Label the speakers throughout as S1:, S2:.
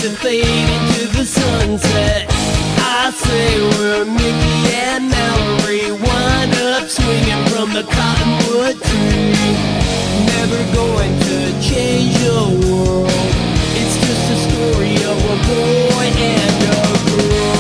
S1: to fade into the sunset. I say we're Mickey and Mallory, wind up swinging from the cottonwood tree. Never going to change the world. It's just a story of a boy and a girl.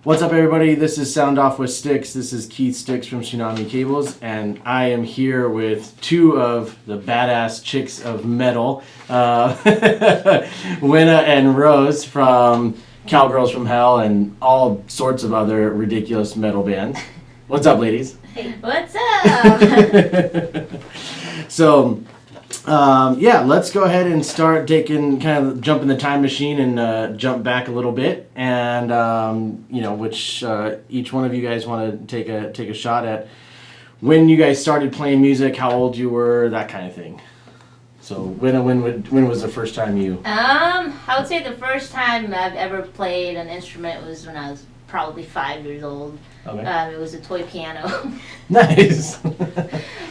S2: What's up, everybody? This is Sound Off with Stixx. This is Keith Stixx from Tsunami Cables, and I am here with two of the badass chicks of metal, Wena and Rose from Cowgirls From Hell and all sorts of other ridiculous metal bands. What's up, ladies?
S3: Hey, what's up?
S2: So, let's go ahead and start jump in the time machine and jump back a little bit, and which each one of you guys want to take a shot at when you guys started playing music, how old you were, that kind of thing. So, when was the first time you?
S3: I would say the first time I've ever played an instrument was when I was probably 5 years old.
S2: Okay.
S3: It was a toy piano.
S2: Nice.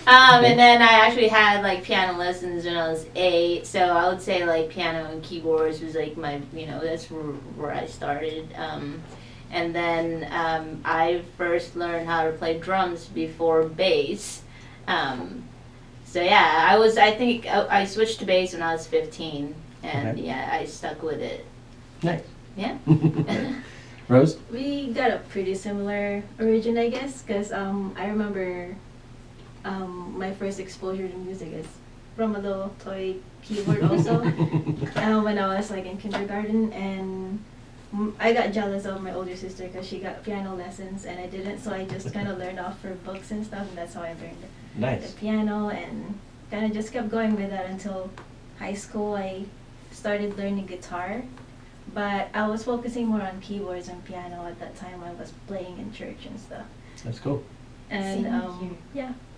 S3: And then I actually had like piano lessons when I was 8. So I would say like piano and keyboards was like my, that's where I started. And then I first learned how to play drums before bass. So yeah, I switched to bass when I was 15, and
S2: Okay.
S3: yeah, I stuck with it.
S2: Nice.
S3: Yeah.
S2: Rose?
S4: We got a pretty similar origin, I guess, because I remember my first exposure to music is from a little toy keyboard also when I was like in kindergarten, and I got jealous of my older sister because she got piano lessons and I didn't, so I just kind of learned off her books and stuff, and that's how I learned the
S2: Nice.
S4: piano, and kind of just kept going with that until high school. I started learning guitar, but I was focusing more on keyboards and piano at that time. I was playing in church and stuff.
S2: That's cool.
S4: And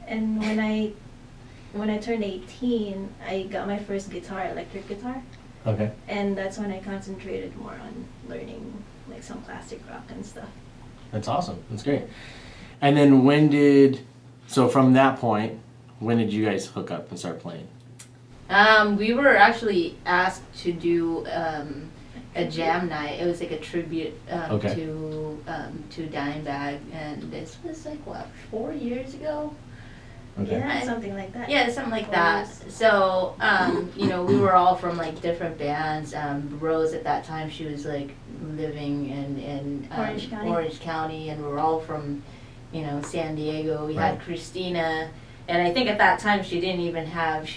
S4: and when I turned 18, I got my first guitar, electric guitar,
S2: Okay.
S4: and that's when I concentrated more on learning like some classic rock and stuff.
S2: That's awesome. That's great. And then from that point, when did you guys hook up and start playing?
S3: We were actually asked to do a jam night. It was like a tribute
S2: Okay.
S3: to Dimebag, and this was like 4 years ago.
S2: Okay.
S4: Yeah, something like that.
S3: Yeah, something like that. So, we were all from like different bands. Rose at that time, she was like living in Orange County, and we were all from, San Diego. We had Christina, and I think at that time she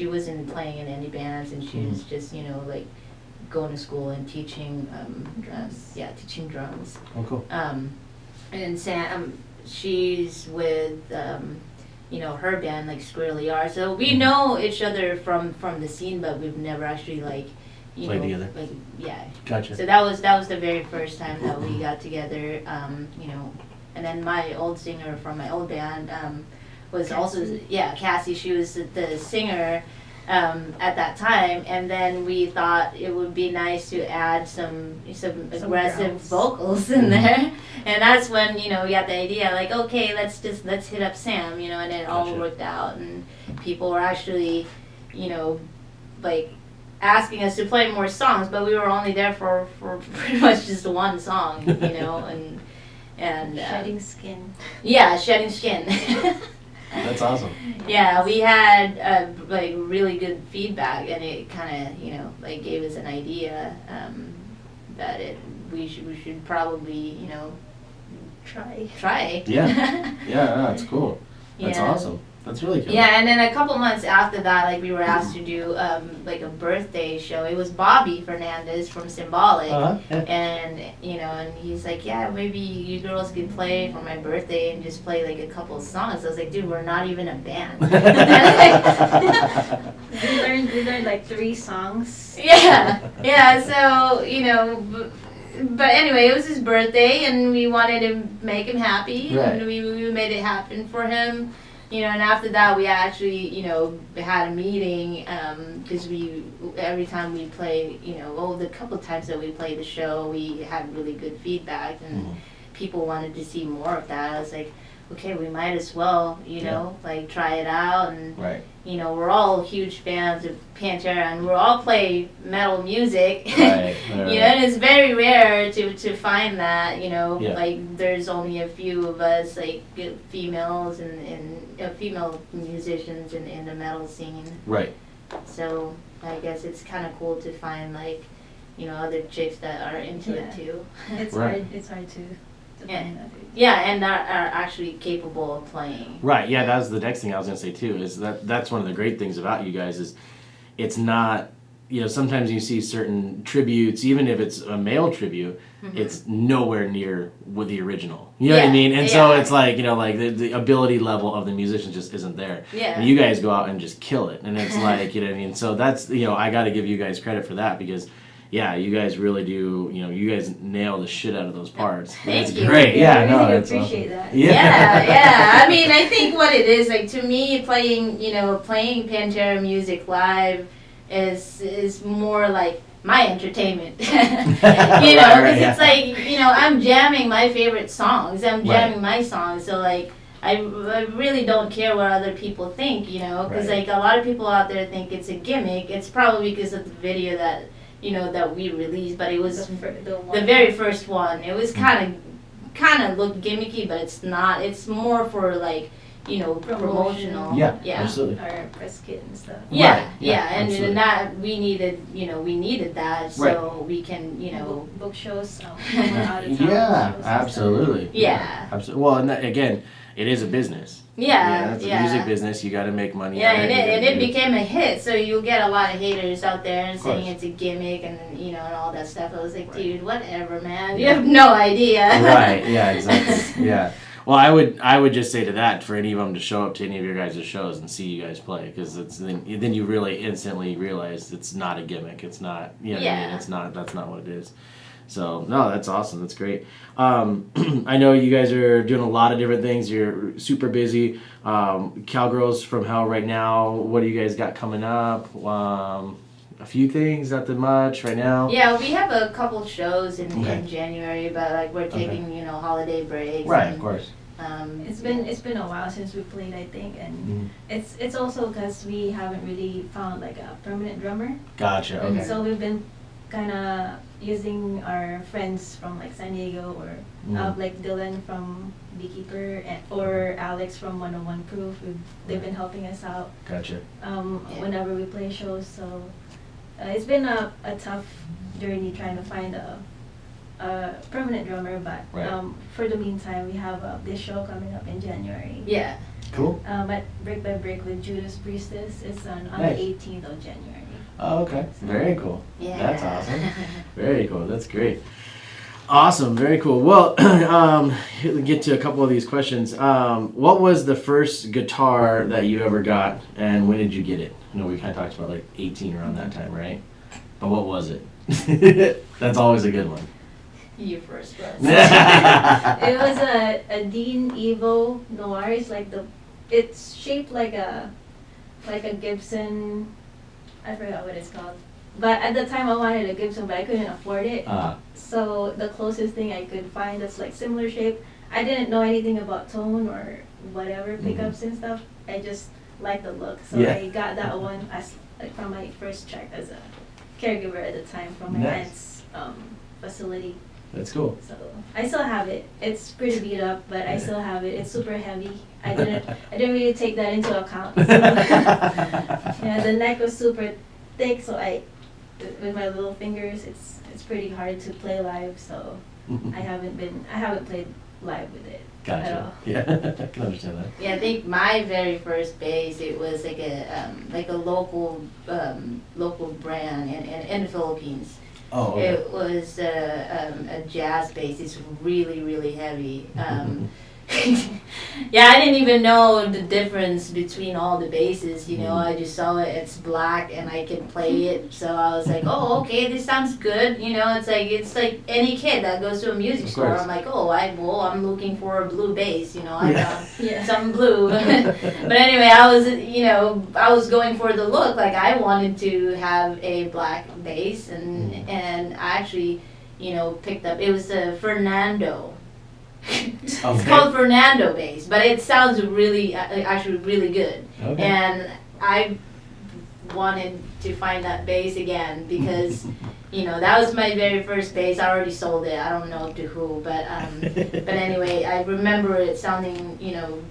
S3: wasn't playing in any bands, and she was just, like going to school and teaching
S4: drums.
S3: Teaching drums.
S2: Oh, cool.
S3: And Sam, she's with her band, like Squirrely R. So we know each other from the scene, but we've never actually
S2: Played together.
S3: Like, yeah.
S2: Gotcha.
S3: So that was the very first time that we got together. And then my old singer from my old band was Cassie. She was the singer at that time, and then we thought it would be nice to add some aggressive
S4: growls.
S3: vocals in there, and that's when we got the idea, like, okay, let's hit up Sam, and it all
S2: Gotcha.
S3: worked out, and people were actually like asking us to play more songs, but we were only there for pretty much just one song, and
S4: Shedding skin.
S3: yeah, shedding skin.
S2: That's awesome.
S3: Yeah, we had like really good feedback, and it kind of gave us an idea that we should probably try.
S2: Yeah. Yeah, that's cool. That's
S3: Yeah.
S2: awesome. That's really cool.
S3: Yeah, and then a couple months after that, we were asked to do like a birthday show. It was Bobby Fernandez from Symbolic,
S2: Yeah.
S3: and and he's like, yeah, maybe you girls could play for my birthday and just play like a couple of songs. I was like, dude, we're not even a band.
S4: We learned like 3 songs.
S3: Yeah. So but anyway, it was his birthday, and we wanted to make him happy,
S2: Right.
S3: and we made it happen for him. And after that, we actually, had a meeting, because every time we played, the couple times that we played the show, we had really good feedback, and people wanted to see more of that. I was like, okay, we might as well, you know, like try it out. And,
S2: Right.
S3: you know, we're all huge fans of Pantera, and we all play metal music.
S2: Right.
S3: You know, and it's very rare to find that, you know,
S2: Yeah.
S3: like there's only a few of us, like females and female musicians in the metal scene.
S2: Right.
S3: So I guess it's kind of cool to find, like, you know, other chicks that are into it too.
S4: It's
S2: Right.
S4: hard. It's hard to
S3: Yeah.
S4: find that.
S3: Yeah, and are actually capable of playing.
S2: Right. Yeah, that's the next thing I was gonna say too. Is that's one of the great things about you guys is it's not, you know, sometimes you see certain tributes, even if it's a male tribute, it's nowhere near with the original. You know what I
S3: Yeah,
S2: mean? And so
S3: yeah.
S2: it's like, you know, like the ability level of the musician just isn't there.
S3: Yeah.
S2: And you guys go out and just kill it. And it's like, you know what I mean? So that's, you know, I got to give you guys credit for that because, yeah, you guys really do, you know, you guys nail the shit out of those parts.
S3: Thank
S2: That's
S3: you.
S2: great.
S4: Yeah,
S2: Yeah,
S4: I
S2: no,
S4: really
S2: it's
S4: appreciate
S2: awesome.
S4: that.
S3: Yeah. I mean, I think what it is, like, to me, playing Pantera music live is more like my entertainment. You know, because
S2: Right,
S3: it's like, you know, I'm jamming my favorite songs. I'm
S2: Right.
S3: jamming my songs. So, like, I really don't care what other people think, you know, because,
S2: Right.
S3: like, a lot of people out there think it's a gimmick. It's probably because of the video that, you know, that we released, but it was the very first one. It was kind of looked gimmicky, but it's not. It's more for, like, you know, promotional.
S2: Yeah,
S3: Yeah.
S2: absolutely.
S4: Our press kit and stuff.
S3: Yeah,
S2: Right, yeah,
S3: yeah, and
S2: absolutely.
S3: that we needed that so we can, you know.
S4: Book shows. When we're out of town.
S2: Yeah,
S4: shows and
S2: absolutely.
S3: Yeah.
S2: Absolutely. Well, and that, again, it is a business.
S3: Yeah,
S2: It's a
S3: yeah.
S2: music business. You got to make money.
S3: Yeah,
S2: at
S3: and
S2: You gotta
S3: it
S2: do-
S3: became a hit, so you'll get a lot of haters out there and saying
S2: course.
S3: it's a gimmick and, you know, and all that stuff. I was like,
S2: Right.
S3: dude, whatever, man. You
S2: Yeah.
S3: have no idea.
S2: Right. Yeah. Exactly. Yeah. Well, I would just say to that for any of them to show up to any of your guys' shows and see you guys play because then you really instantly realize it's not a gimmick. It's not. You know what I mean?
S3: Yeah.
S2: It's not. That's not what it is. So no, that's awesome. That's great. I know you guys are doing a lot of different things. You're super busy. Cowgirls from Hell right now. What do you guys got coming up? A few things, not that much right now.
S3: Yeah, we have a couple shows
S2: Okay.
S3: in January, but, like, we're taking,
S2: Okay.
S3: you know, holiday breaks.
S2: Right.
S3: and,
S2: Of course.
S4: It's been a while since we played, I think, and it's also because we haven't really found like a permanent drummer.
S2: Gotcha. Okay.
S4: So we've been kind of using our friends from like San Diego or like Dylan from Beekeeper or Alex from 101 Proof. They've been helping us out
S2: Gotcha.
S4: whenever we play shows. So it's been a tough journey trying to find a permanent drummer, but
S2: Right.
S4: for the meantime, we have this show coming up in January.
S3: Yeah.
S2: Cool.
S4: At Break by Break with Judas Priestess. It's on
S2: Nice.
S4: the 18th of January.
S2: Oh, okay. Very cool.
S3: Yeah.
S2: That's awesome. Very cool. That's great. Awesome. Very cool. Well, get to a couple of these questions. What was the first guitar that you ever got, and when did you get it? You know, we kind of talked about like 18 around that time, right? But what was it? That's always a good one.
S3: You first, Russ.
S4: It was a Dean Evo Noir. It's shaped like a Gibson. I forgot what it's called. But at the time I wanted a Gibson, but I couldn't afford it. So the closest thing I could find that's like similar shape. I didn't know anything about tone or whatever pickups and stuff. I just liked the look, so
S2: Yeah.
S4: I got that one as like from my first check as a caregiver at the time from my
S2: Nice.
S4: aunt's facility.
S2: That's cool.
S4: So I still have it. It's pretty beat up, but I still have it. It's super heavy. I didn't really take that into account. So, yeah, the neck was super thick, so with my little fingers, it's pretty hard to play live. So I haven't played live with it at
S2: Gotcha.
S4: all.
S2: Yeah, I can understand that.
S3: Yeah, I think my very first bass, it was like a local brand in the Philippines.
S2: Oh, okay.
S3: It was a jazz bass. It's really, really heavy. Yeah, I didn't even know the difference between all the basses, you know. I just saw it, it's black, and I can play it. So I was like, oh, okay, this sounds good. You know, it's like any kid that goes to a music
S2: Of
S3: store.
S2: course.
S3: I'm like, oh, I'm looking for a blue bass, you know. I found
S4: Yeah.
S3: some blue. But anyway, I was going for the look. Like, I wanted to have a black bass, and I actually, you know, picked up, it was a Fernando. It's called Fernando bass, but it sounds really, actually really good.
S2: Okay.
S3: And I wanted to find that bass again because, you know, that was my very first bass. I already sold it. I don't know to who, but anyway, I remember it sounding, you know,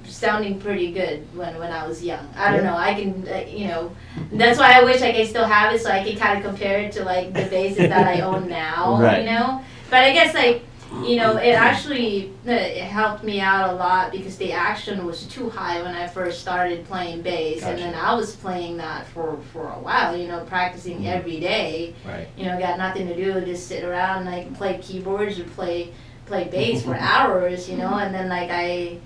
S3: sounding pretty good when I was young. I don't know. I can, you know, that's why I wish I could still have it so I could kind of compare it to like the basses that I own now,
S2: Right.
S3: you know. But I guess like, you know, it actually it helped me out a lot because the action was too high when I first started playing bass, and then I was playing that for a while, you know, practicing every day.
S2: Right.
S3: You know, got nothing to do, just sit around and like play keyboards or play bass for hours, you know, and then like I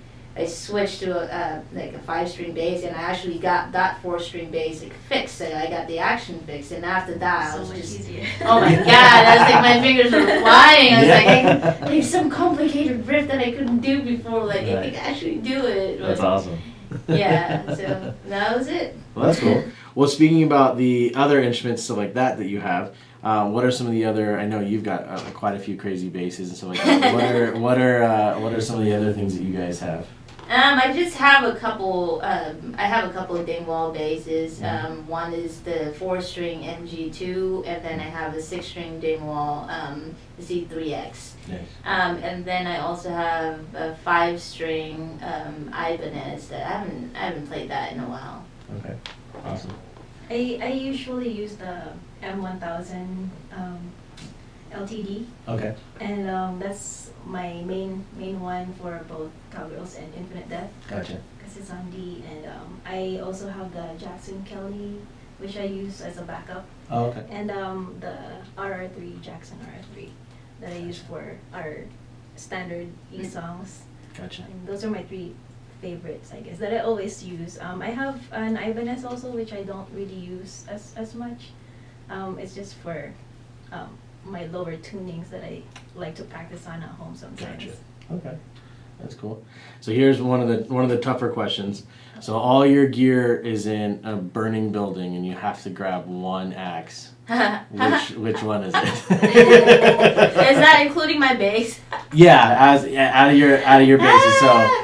S3: switched to a 5-string bass, and I actually got that 4-string bass like fixed. So I got the action fixed, and after that I was just
S4: easier.
S3: oh my god! I was like my fingers were flying. I was like, there's some complicated riff that I couldn't do before. Like I could actually do it.
S2: That's awesome.
S3: Yeah. So that was it.
S2: Well, that's cool. Well, speaking about the other instruments, stuff like that you have, what are some of the other? I know you've got quite a few crazy basses and stuff like that. What are some of the other things that you guys have?
S3: I just have a couple. I have a couple of Dingwall basses. One is the 4-string MG2, and then I have a 6-string Dingwall Z3X.
S2: Nice.
S3: And then I also have a 5-string Ibanez that I haven't played that in a while.
S2: Okay. Awesome.
S4: I usually use the M1000 LTD,
S2: Okay.
S4: and that's my main one for both Cowgirls and Infinite Death.
S2: Gotcha.
S4: Because it's on D, and I also have the Jackson Kelly, which I use as a backup,
S2: Oh, okay.
S4: and the RR3 Jackson RR3 that I use for our standard E songs.
S2: Gotcha.
S4: And those are my 3 favorites, I guess, that I always use. I have an Ibanez also, which I don't really use as much. It's just for my lower tunings that I like to practice on at home sometimes.
S2: Gotcha. Okay. That's cool. So here's one of the tougher questions. So all your gear is in a burning building, and you have to grab one axe. Which one is it?
S3: Is that including my bass?
S2: Yeah, out of your basses.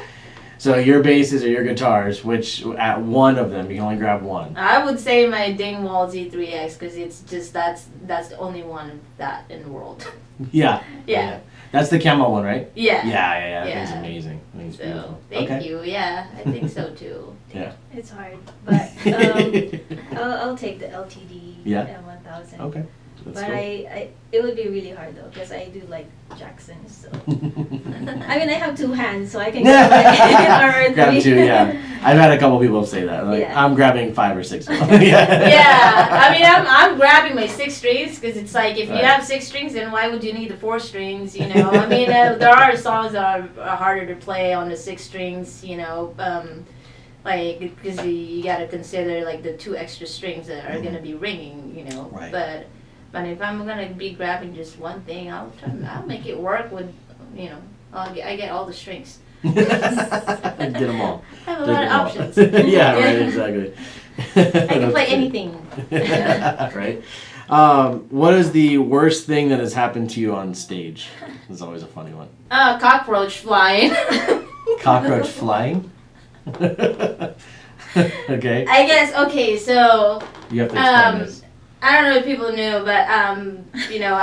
S2: So your basses or your guitars, which at one of them you can only grab one.
S3: I would say my Dingwall Z3X because it's just that's the only one of that in the world.
S2: Yeah.
S3: Yeah.
S2: That's the camo one, right?
S3: Yeah.
S2: Yeah.
S3: Yeah.
S2: It's amazing. I think it's
S3: So
S2: beautiful.
S3: thank you. Yeah, I think so too.
S2: Yeah.
S4: It's hard, but I'll take the LTD M1000.
S2: Okay. That's
S4: But
S2: cool.
S4: it would be really hard though, because I do like Jackson, so. I mean, I have 2 hands, so I can
S2: Grab 2, yeah. I've had a couple people say that. Like,
S4: Yeah.
S2: I'm grabbing 5 or 6.
S3: Yeah, I mean, I'm grabbing my 6 strings because it's like if you
S2: Right.
S3: have 6 strings, then why would you need the 4 strings? You know, I mean, there are songs that are harder to play on the 6 strings. You know, like because you got to consider like the 2 extra strings that are gonna be ringing. You know,
S2: Right.
S3: But if I'm gonna be grabbing just one thing, I'll make it work with, you know, I get all the strings.
S2: Get them all.
S3: I have a lot of options.
S2: Yeah, right, exactly.
S3: I can play anything.
S2: Right. What is the worst thing that has happened to you on stage? It's always a funny one.
S3: Cockroach flying.
S2: Cockroach flying? Okay.
S3: I guess, okay, so,
S2: You have to explain this.
S3: I don't know if people knew, but, you know,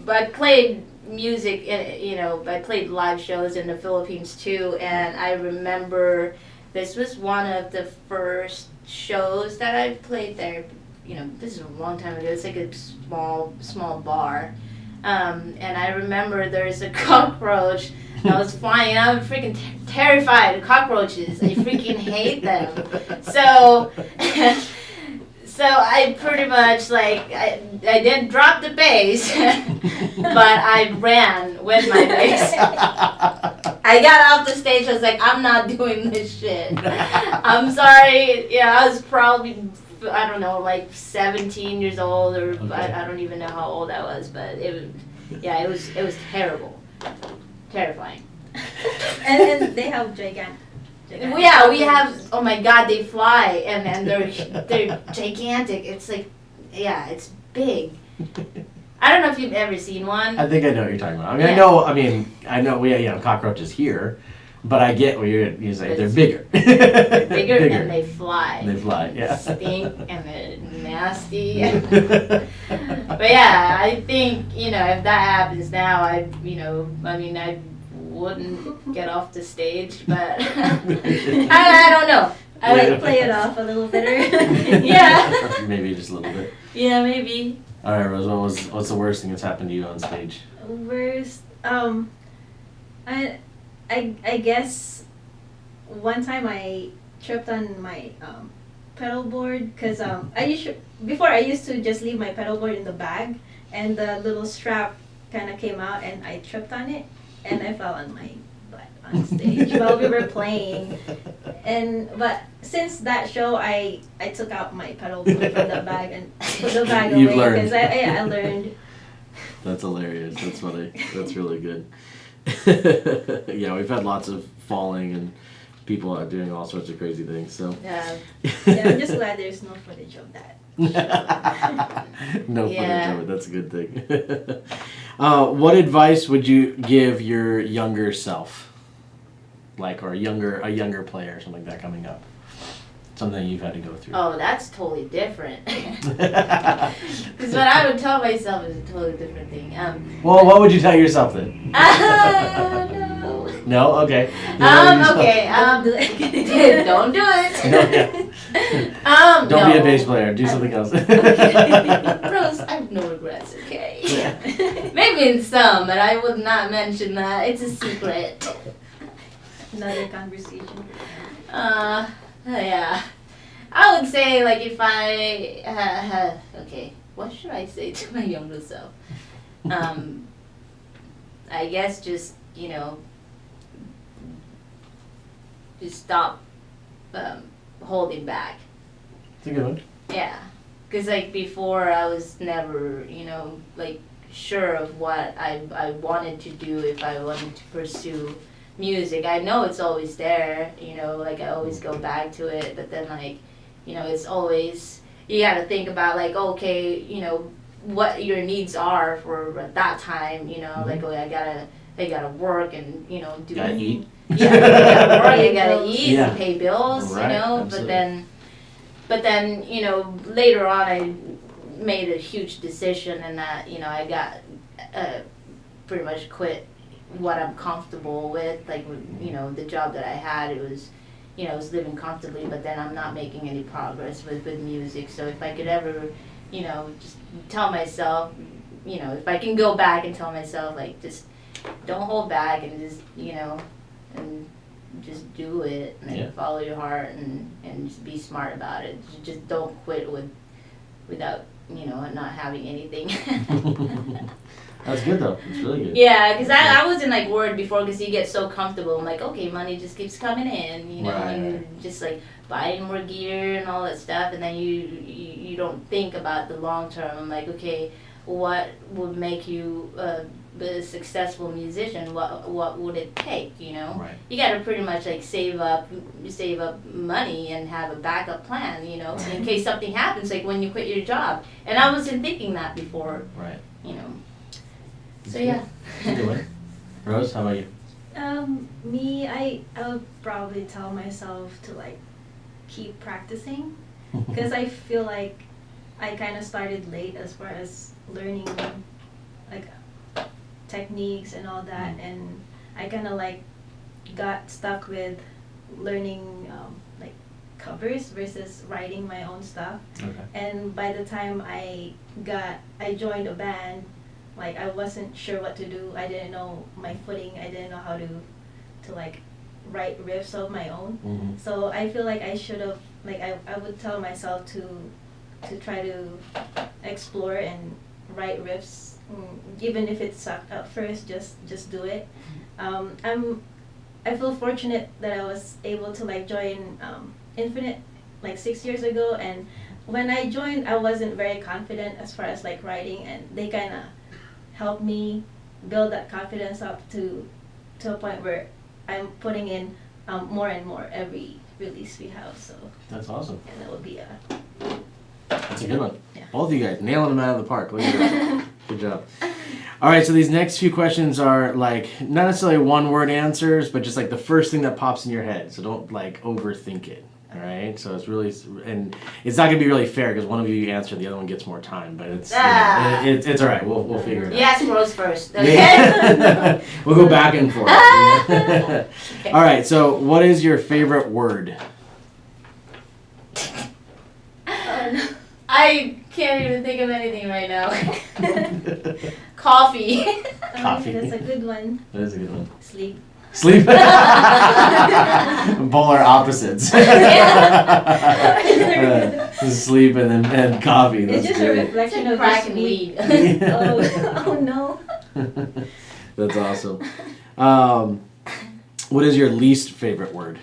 S3: I played music, you know, I played live shows in the Philippines too, and I remember this was one of the first shows that I played there. You know, this is a long time ago. It's like a small bar. And I remember there's a cockroach that was flying, and I was freaking terrified of cockroaches. I freaking hate them. So, so I pretty much, like, I didn't drop the bass, but I ran with my bass. I got off the stage, I was like, I'm not doing this shit. I'm sorry. Yeah, I was probably, I don't know, like 17 years old, or
S2: Okay.
S3: I don't even know how old I was, but it was terrible. Terrifying.
S4: and they have gigantic.
S3: Yeah, we have, oh my god, they fly, and they're gigantic. It's like, yeah, it's big. I don't know if you've ever seen one.
S2: I think I know what you're talking about. I mean,
S3: Yeah.
S2: I know we have cockroaches here, but I get what you're saying. They're bigger.
S3: They're bigger and they fly.
S2: They fly, yeah.
S3: Stink and they're nasty. But yeah, I think, if that happens now, I wouldn't get off the stage, but I don't know.
S4: I like play it off a little better.
S3: Yeah.
S2: Maybe just a little bit.
S3: Yeah, maybe.
S2: All right, Rose. What's the worst thing that's happened to you on stage?
S4: Worst, I guess one time I tripped on my pedal board because before I used to just leave my pedal board in the bag, and the little strap kind of came out and I tripped on it and I fell on my butt on stage while we were playing. But since that show, I took out my pedal board from the bag and put the bag
S2: You've
S4: away
S2: learned.
S4: because I learned.
S2: That's hilarious. That's funny. That's really good. Yeah, we've had lots of falling and people are doing all sorts of crazy things. So
S3: Yeah.
S4: Yeah, I'm just glad there's no footage of that.
S2: no
S3: Yeah.
S2: footage of it. That's a good thing. What advice would you give your younger self, or a younger player or something like that coming up? Something you've had to go through.
S3: Oh, that's totally different. Because what I would tell myself is a totally different thing.
S2: Well, what would you tell yourself then?
S3: No.
S2: No? Okay.
S3: Okay.
S4: Don't do it.
S3: Don't do it.
S2: No, yeah. Don't be a bass player. Do something else.
S3: Rose, I have no regrets, okay?
S2: Yeah.
S3: Maybe in some, but I would not mention that. It's a secret.
S4: Another conversation.
S3: Yeah. I would say, if I... okay, what should I say to my younger self? I guess just stop holding back.
S2: It's a good one.
S3: Yeah. Because, before I was never, sure of what I wanted to do if I wanted to pursue music. I know it's always there, I always go back to it, but then, it's always, you gotta think about, okay, what your needs are for at that time, I gotta work and, do...
S2: Gotta eat.
S3: Yeah, you gotta work, you gotta eat,
S2: Yeah.
S3: and pay bills,
S2: Right,
S3: but then, later on I made a huge decision and that, I got, pretty much quit what I'm comfortable with, the job that I had, it was, I was living comfortably, but then I'm not making any progress with music, so if I could ever, just tell myself, if I can go back and tell myself, just don't hold back and just, and just do it and follow your heart and just be smart about it. Just don't quit without, not having anything.
S2: That's good though. It's really good.
S3: Yeah, because I wasn't worried before because you get so comfortable. I'm okay, money just keeps coming in,
S2: Right.
S3: and just buying more gear and all that stuff, and then you don't think about the long term. I'm okay, what would make you a successful musician? What would it take?
S2: Right.
S3: You got to pretty much save up money and have a backup plan.
S2: Right.
S3: In case something happens, when you quit your job. And I wasn't thinking that before.
S2: Right.
S3: So yeah.
S2: Good one. Rose, how about you?
S4: Me, I would probably tell myself to keep practicing because I feel like I kind of started late as far as learning techniques and all that, and I kind of got stuck with learning covers versus writing my own stuff.
S2: Okay.
S4: And by the time I joined a band, I wasn't sure what to do. I didn't know my footing. I didn't know how to write riffs of my own.
S2: Mm-hmm.
S4: So I feel like I should have I would tell myself to try to explore and write riffs, even if it sucked at first. Just do it. I feel fortunate that I was able to join Infinite 6 years ago, and when I joined, I wasn't very confident as far as writing, and they kind of helped me build that confidence up to a point where I'm putting in more and more every release we have. So
S2: That's awesome.
S4: and that would be
S2: That's a good one.
S4: Yeah.
S2: Both of you guys nailing them out of the park. Look at that. Good job. All right, so these next few questions are like not necessarily one-word answers, but just like the first thing that pops in your head. So don't like overthink it. All right, so it's really, and it's not gonna be really fair because one of you answer, the other one gets more time. But it's it's all right. We'll figure it out.
S3: Yes, Rose first. Okay.
S2: Yeah. We'll go back and forth. All right, so what is your favorite word?
S3: I can't even think of anything right now. Coffee.
S2: Coffee.
S4: That's a good one.
S2: That is a good one.
S4: Sleep.
S2: Sleep. Polar opposites. Sleep and coffee. That's
S4: It's just
S2: great.
S4: a reflection of
S3: Crack
S4: this
S3: and
S4: week.
S3: weed.
S4: Oh no.
S2: That's awesome. What is your least favorite word?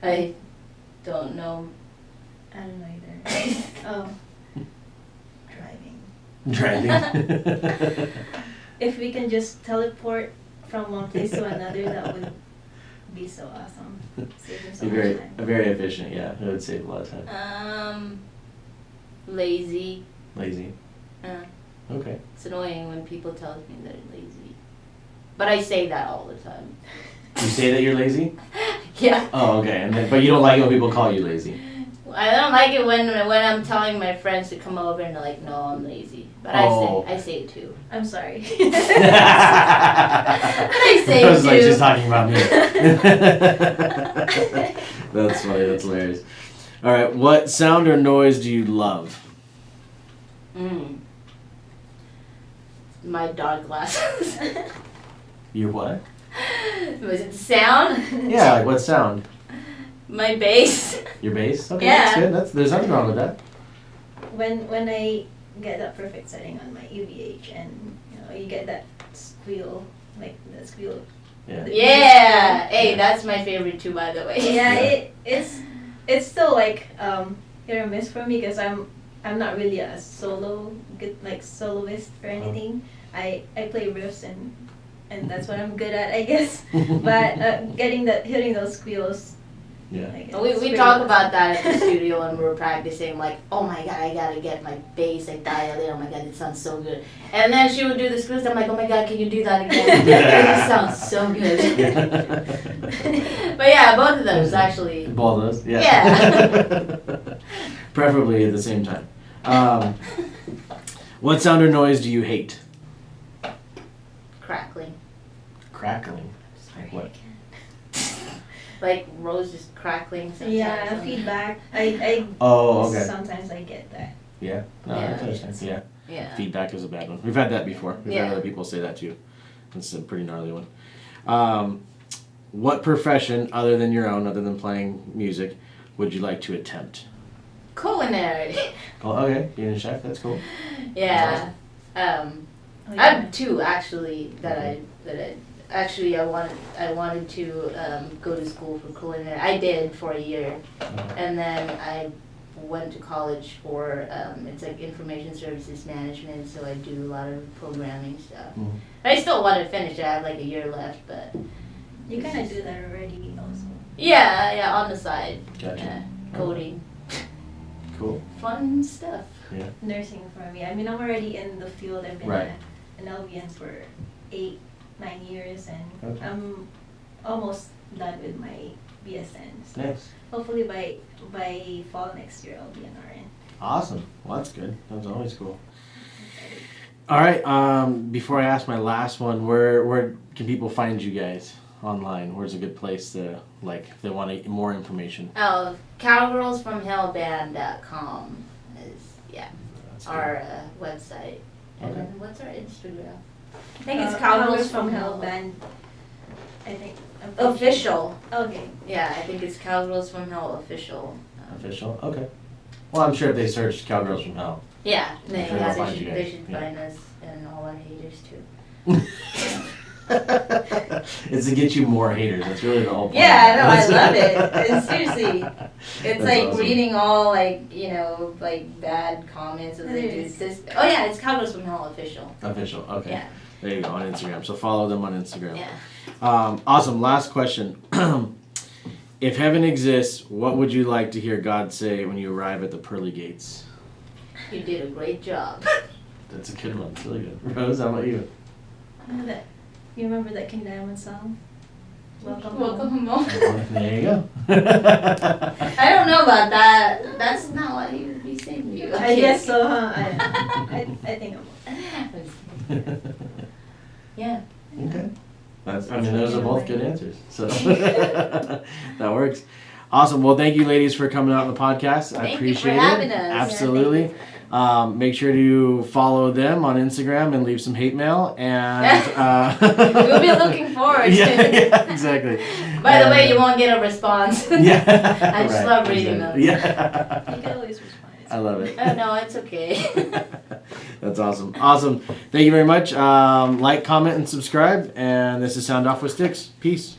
S3: I don't know.
S4: I don't know either. Oh, driving.
S2: Driving.
S4: If we can just teleport from one place to another, that would be so awesome. Save us so
S2: You're
S4: much time.
S2: very efficient. Yeah, it would save a lot of time.
S3: Lazy.
S2: Lazy. Okay.
S3: It's annoying when people tell me they're lazy. But I say that all the time.
S2: You say that you're lazy?
S3: Yeah.
S2: Oh, okay. And then, but you don't like it when people call you lazy.
S3: I don't like it when I'm telling my friends to come over and they're like, no, I'm lazy. But
S2: Oh.
S3: I say it too.
S4: I'm sorry.
S3: But I say
S2: I
S3: it
S2: was
S3: too.
S2: like, she's talking about me. That's funny. That's hilarious. All right. What sound or noise do you love?
S3: My dark glasses.
S2: Your what?
S3: Was it the sound?
S2: Yeah. Like what sound?
S3: My bass.
S2: Your bass? Okay,
S3: Yeah.
S2: that's good. There's nothing wrong with that.
S4: when I get that perfect setting on my UVH and you get that squeal, like the squeal.
S2: Yeah.
S3: Yeah. Hey, that's my favorite too, by the way.
S4: Yeah, it's still like hit or miss for me because I'm not really a soloist or anything. I play riffs and that's what I'm good at, I guess. But hitting those squeals.
S2: Yeah.
S4: Like,
S3: We
S4: it's pretty
S3: talk
S4: awesome.
S3: about that at the studio when we were practicing, like, oh my god, I gotta get my bass like dialed in, oh my god, it sounds so good. And then she would do the screws, I'm like, oh my god, can you do that again? It sounds so good. But yeah, both of those actually.
S2: Both of those? Yeah.
S3: Yeah.
S2: Preferably at the same time. What sound or noise do you hate?
S3: Crackling.
S2: Crackling. Like what?
S3: Like Rose just crackling sometimes.
S4: Yeah, feedback. I
S2: Oh, okay.
S4: sometimes I get that.
S2: Yeah. No,
S3: Yeah.
S2: I understand. Yeah.
S3: Yeah.
S2: Feedback is a bad one. We've had that before. We've had
S3: Yeah.
S2: other people say that too. It's a pretty gnarly one. What profession, other than your own, other than playing music, would you like to attempt?
S3: Culinary.
S2: Oh, okay. Being a chef, that's cool.
S3: Yeah.
S4: Oh,
S3: I
S4: yeah.
S3: have two actually I wanted to go to school for culinary. I did for a year, and then I went to college for it's like information services management. So I do a lot of programming stuff.
S2: Mhm.
S3: I still want to finish it. I have like a year left, but
S4: You kind of do that already also.
S3: yeah, on the side.
S2: Gotcha.
S3: Yeah, coding,
S2: Cool.
S3: fun stuff.
S2: Yeah.
S4: Nursing for me. I mean, I'm already in the field. I've been
S2: Right.
S4: an LVN for 8-9 years, and
S2: Okay.
S4: I'm almost done with my BSN. So
S2: Nice.
S4: hopefully by fall next year I'll be an RN.
S2: Awesome. Well, that's good. That's always cool. All right. Before I ask my last one, where can people find you guys online? Where's a good place to if they want more information?
S3: Oh, cowgirlsfromhellband.com is
S2: That's good.
S3: our website. And
S2: Okay.
S3: then what's our Instagram? I think it's
S4: Cowgirls
S3: Cowgirls
S4: From Hell Band. I think. I'm pretty
S3: Official.
S4: sure. Okay.
S3: Yeah, I think it's Cowgirls From Hell Official.
S2: Official. Okay. Well, I'm sure if they search Cowgirls From Hell.
S3: Yeah, they,
S2: sure
S3: yeah,
S2: they'll find you
S3: they
S2: guys.
S3: should
S2: Yeah.
S3: find us and all our haters too.
S2: It's to get you more haters. That's really the whole point.
S3: Yeah, no, I love it. It's seriously, it's
S2: That's
S3: like
S2: awesome.
S3: reading all bad comments and
S4: It
S3: they do
S4: is.
S3: this. Oh yeah, it's Cowgirls From Hell Official.
S2: Official. Okay.
S3: Yeah,
S2: There you go, on Instagram. So follow them on Instagram.
S3: yeah.
S2: Awesome. Last question. if heaven exists, what would you like to hear God say when you arrive at the pearly gates?
S3: You did a great job.
S2: That's a good one. It's really good. Rose, how about you?
S4: You remember that King Diamond song? Welcome
S3: Welcome
S4: home.
S3: home.
S2: There you go.
S3: I don't know about that. That's not what he would be saying to you.
S4: I guess so, huh? I think I'm.
S3: Yeah.
S2: Okay. Those are both good answers. So that works. Awesome. Well, thank you, ladies, for coming out on the podcast. I
S3: Thank you
S2: appreciate
S3: for having
S2: it.
S3: us.
S2: Absolutely. Make sure to follow them on Instagram and leave some hate mail. And
S3: We'll be looking forward to it.
S2: yeah, exactly.
S3: By the way, you won't get a response.
S2: Yeah.
S3: I just love reading them.
S2: Yeah.
S4: You can always respond.
S2: I love it.
S3: Oh, no, it's okay.
S2: That's awesome. Awesome. Thank you very much. Like, comment, and subscribe. And this is Sound Off with Stixx. Peace.